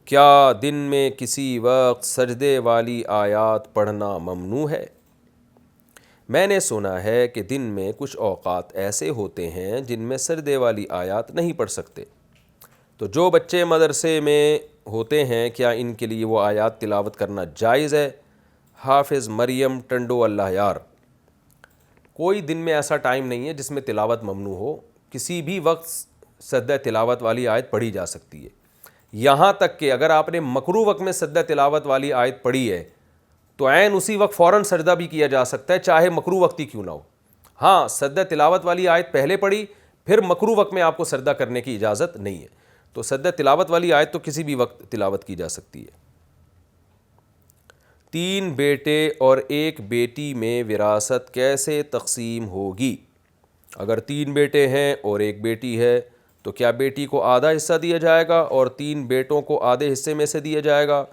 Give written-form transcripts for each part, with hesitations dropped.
کیا دن میں کسی وقت سجدے والی آیات پڑھنا ممنوع ہے؟ میں نے سنا ہے کہ دن میں کچھ اوقات ایسے ہوتے ہیں جن میں سجدے والی آیات نہیں پڑھ سکتے، تو جو بچے مدرسے میں ہوتے ہیں کیا ان کے لیے وہ آیات تلاوت کرنا جائز ہے؟ حافظ مریم ٹنڈو اللہ یار۔ کوئی دن میں ایسا ٹائم نہیں ہے جس میں تلاوت ممنوع ہو، کسی بھی وقت سجدہ تلاوت والی آیت پڑھی جا سکتی ہے، یہاں تک کہ اگر آپ نے مکروہ وقت میں سجدہ تلاوت والی آیت پڑھی ہے تو عین اسی وقت فوراً سجدہ بھی کیا جا سکتا ہے، چاہے مکروہ وقت ہی کیوں نہ ہو۔ ہاں، سجدہ تلاوت والی آیت پہلے پڑھی پھر مکروہ وقت میں آپ کو سجدہ کرنے کی اجازت نہیں ہے، تو سجدہ تلاوت والی آیت تو کسی بھی وقت تلاوت کی جا سکتی ہے۔ 3 بیٹے اور 1 بیٹی میں وراثت کیسے تقسیم ہوگی؟ اگر 3 بیٹے ہیں اور 1 بیٹی ہے تو کیا بیٹی کو آدھا حصہ دیا جائے گا اور 3 بیٹوں کو آدھے حصے میں سے دیا جائے گا؟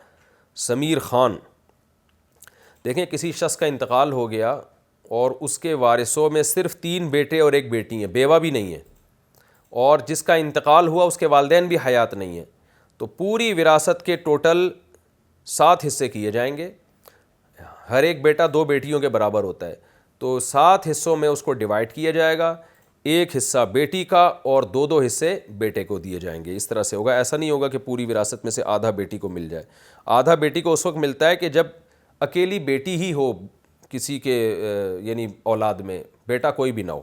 سمیر خان۔ دیکھیں، کسی شخص کا انتقال ہو گیا اور اس کے وارثوں میں صرف 3 بیٹے اور 1 بیٹی ہیں، بیوہ بھی نہیں ہے، اور جس کا انتقال ہوا اس کے والدین بھی حیات نہیں ہیں، تو پوری وراثت کے ٹوٹل 7 حصے کیے جائیں گے۔ ہر ایک بیٹا 2 بیٹیوں کے برابر ہوتا ہے، تو 7 حصوں میں اس کو ڈیوائیڈ کیا جائے گا، 1 حصہ بیٹی کا اور 2 حصے بیٹے کو دیے جائیں گے۔ اس طرح سے ہوگا، ایسا نہیں ہوگا کہ پوری وراثت میں سے آدھا بیٹی کو مل جائے۔ آدھا بیٹی کو اس وقت ملتا ہے کہ جب اکیلی بیٹی ہی ہو کسی کے یعنی اولاد میں، بیٹا کوئی بھی نہ ہو۔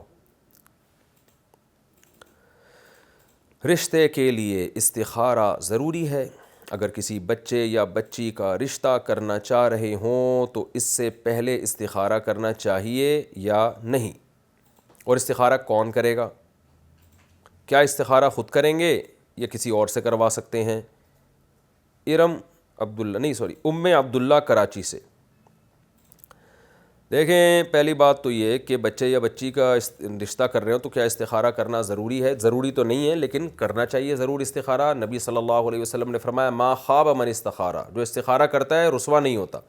رشتے کے لیے استخارہ ضروری ہے؟ اگر کسی بچے یا بچی کا رشتہ کرنا چاہ رہے ہوں تو اس سے پہلے استخارہ کرنا چاہیے یا نہیں؟ اور استخارہ کون کرے گا؟ کیا استخارہ خود کریں گے یا کسی اور سے کروا سکتے ہیں؟ ام عبداللہ کراچی سے۔ دیکھیں، پہلی بات تو یہ کہ بچے یا بچی کا رشتہ کر رہے ہو تو کیا استخارہ کرنا ضروری ہے؟ ضروری تو نہیں ہے لیکن کرنا چاہیے ضرور استخارہ۔ نبی صلی اللہ علیہ وسلم نے فرمایا ما خاب من استخارہ، جو استخارہ کرتا ہے رسوا نہیں ہوتا۔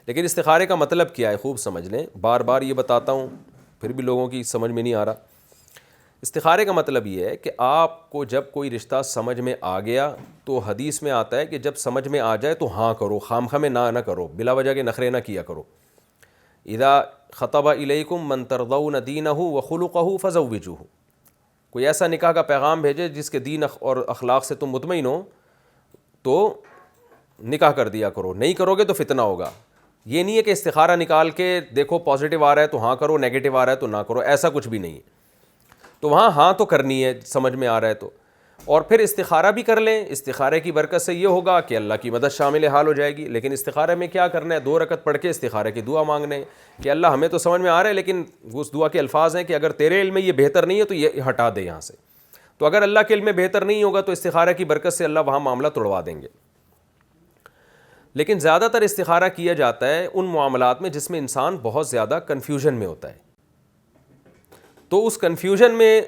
لیکن استخارے کا مطلب کیا ہے خوب سمجھ لیں، بار بار یہ بتاتا ہوں پھر بھی لوگوں کی سمجھ میں نہیں آ رہا۔ استخارے کا مطلب یہ ہے کہ آپ کو جب کوئی رشتہ سمجھ میں آ گیا تو حدیث میں آتا ہے کہ جب سمجھ میں آ جائے تو ہاں کرو، خام خواہ میں نہ کرو، بلا وجہ کے نخرے نہ کیا کرو۔ اذا خطب الیکم من ترضون دینہ وخلقہ فزوجوہ، کوئی ایسا نکاح کا پیغام بھیجے جس کے دین اور اخلاق سے تم مطمئن ہو تو نکاح کر دیا کرو، نہیں کرو گے تو فتنہ ہوگا۔ یہ نہیں ہے کہ استخارہ نکال کے دیکھو پازیٹیو آ رہا ہے تو ہاں کرو، نیگیٹو آ رہا ہے تو نہ کرو، ایسا کچھ بھی نہیں ہے۔ تو وہاں ہاں تو کرنی ہے سمجھ میں آ رہا ہے تو، اور پھر استخارہ بھی کر لیں۔ استخارے کی برکت سے یہ ہوگا کہ اللہ کی مدد شامل حال ہو جائے گی۔ لیکن استخارے میں کیا کرنا ہے؟ 2 رکعت پڑھ کے استخارے کی دعا مانگنے کہ اللہ ہمیں تو سمجھ میں آ رہا ہے لیکن اس دعا کے الفاظ ہیں کہ اگر تیرے علم میں یہ بہتر نہیں ہے تو یہ ہٹا دے یہاں سے۔ تو اگر اللہ کے علم میں بہتر نہیں ہوگا تو استخارے کی برکت سے اللہ وہاں معاملہ توڑوا دیں گے۔ لیکن زیادہ تر استخارہ کیا جاتا ہے ان معاملات میں جس میں انسان بہت زیادہ کنفیوژن میں ہوتا ہے، تو اس کنفیوژن میں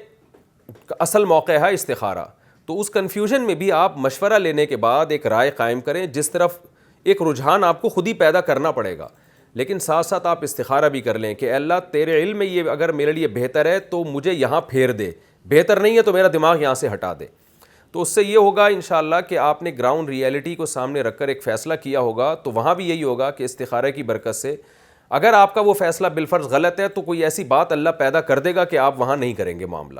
اصل موقع ہے استخارہ۔ تو اس کنفیوژن میں بھی آپ مشورہ لینے کے بعد ایک رائے قائم کریں، جس طرف ایک رجحان آپ کو خود ہی پیدا کرنا پڑے گا، لیکن ساتھ ساتھ آپ استخارہ بھی کر لیں کہ اے اللہ تیرے علم میں یہ اگر میرے لیے بہتر ہے تو مجھے یہاں پھیر دے، بہتر نہیں ہے تو میرا دماغ یہاں سے ہٹا دے۔ تو اس سے یہ ہوگا انشاءاللہ کہ آپ نے گراؤنڈ ریئلٹی کو سامنے رکھ کر ایک فیصلہ کیا ہوگا، تو وہاں بھی یہی ہوگا کہ استخارے کی برکت سے اگر آپ کا وہ فیصلہ بالفرض غلط ہے تو کوئی ایسی بات اللہ پیدا کر دے گا کہ آپ وہاں نہیں کریں گے معاملہ،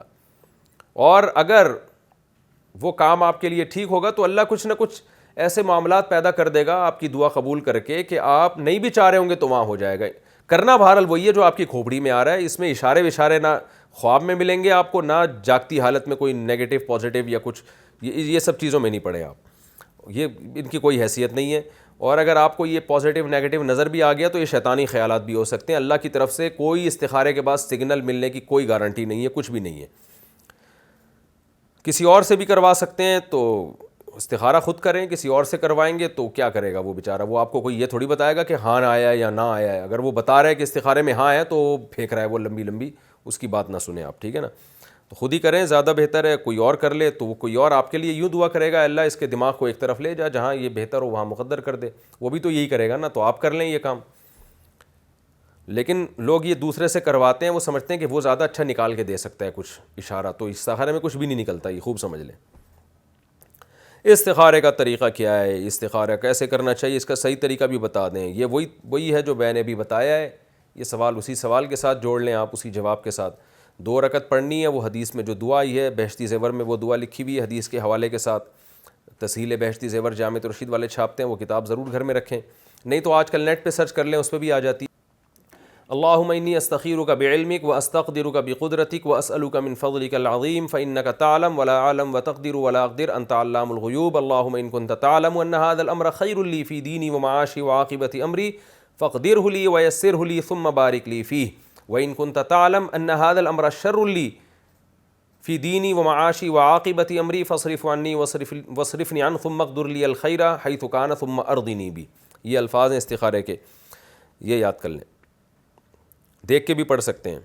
اور اگر وہ کام آپ کے لیے ٹھیک ہوگا تو اللہ کچھ نہ کچھ ایسے معاملات پیدا کر دے گا آپ کی دعا قبول کر کے کہ آپ نہیں بھی چاہ رہے ہوں گے تو وہاں ہو جائے گا۔ کرنا بہرحال وہی ہے جو آپ کی کھوپڑی میں آ رہا ہے، اس میں اشارے وشارے نہ خواب میں ملیں گے آپ کو، نہ جاگتی حالت میں کوئی نیگیٹو پازیٹیو یا کچھ یہ سب چیزوں میں نہیں پڑے آپ، یہ ان کی کوئی حیثیت نہیں ہے۔ اور اگر آپ کو یہ پازیٹیو نیگیٹو نظر بھی آ گیا تو یہ شیطانی خیالات بھی ہو سکتے ہیں۔ اللہ کی طرف سے کوئی استخارے کے بعد سگنل ملنے کی کوئی گارنٹی نہیں ہے، کچھ بھی نہیں ہے۔ کسی اور سے بھی کروا سکتے ہیں تو استخارہ خود کریں، کسی اور سے کروائیں گے تو کیا کرے گا وہ بیچارہ، وہ آپ کو کوئی یہ تھوڑی بتائے گا کہ ہاں آیا ہے یا نہ آیا ہے۔ اگر وہ بتا رہا ہے کہ استخارے میں ہاں ہے تو وہ پھینک رہا ہے وہ لمبی، اس کی بات نہ سنیں آپ، ٹھیک ہے نا۔ تو خود ہی کریں، زیادہ بہتر ہے۔ کوئی اور کر لے تو وہ کوئی اور آپ کے لیے یوں دعا کرے گا اللہ اس کے دماغ کو ایک طرف لے جا، جہاں یہ بہتر ہو وہاں مقدر کر دے، وہ بھی تو یہی کرے گا نا، تو آپ کر لیں یہ کام۔ لیکن لوگ یہ دوسرے سے کرواتے ہیں، وہ سمجھتے ہیں کہ وہ زیادہ اچھا نکال کے دے سکتا ہے کچھ اشارہ، تو استخارے میں کچھ بھی نہیں نکلتا، یہ خوب سمجھ لیں۔ استخارے کا طریقہ کیا ہے، استخارہ کیسے کرنا چاہیے، اس کا صحیح طریقہ بھی بتا دیں. یہ وہی ہے جو میں نے بھی بتایا ہے. یہ سوال اسی سوال کے ساتھ جوڑ لیں آپ، اسی جواب کے ساتھ. 2 رکعت پڑھنی ہے، وہ حدیث میں جو دعا آئی ہے بہشتی زیور میں وہ دعا لکھی ہوئی ہے حدیث کے حوالے کے ساتھ. تسہیل بہشتی زیور جامع رشید والے چھاپتے ہیں، وہ کتاب ضرور گھر میں رکھیں. نہیں تو آج کل نیٹ پہ سرچ کر لیں، اس پہ بھی آ جاتی. اللہم انی استخیرک بعلمک واستقدرک بقدرتک واسألک من فضلک العظیم فإنک تعلم ولا اعلم وتقدر ولا اقدر انت علام الغیوب. اللہم ان كنت تعلم ان هذا الامر خیر لی فی دینی ومعاشی وعاقبۃ امری فاقدرہ لی ویسرہ لی ثم بارک لی فیہ. وان كنت تعلم ان هذا الامر شر لی فی دینی ومعاشی وعاقبۃ امری فاصرف عنی واصرفنی عنہ ثم اقدر لی الخیر حیث کان ثم ارضنی بہ. یہ الفاظ ہیں استخارے کے، یہ یاد کر لیں. دیکھ کے بھی پڑھ سکتے ہیں.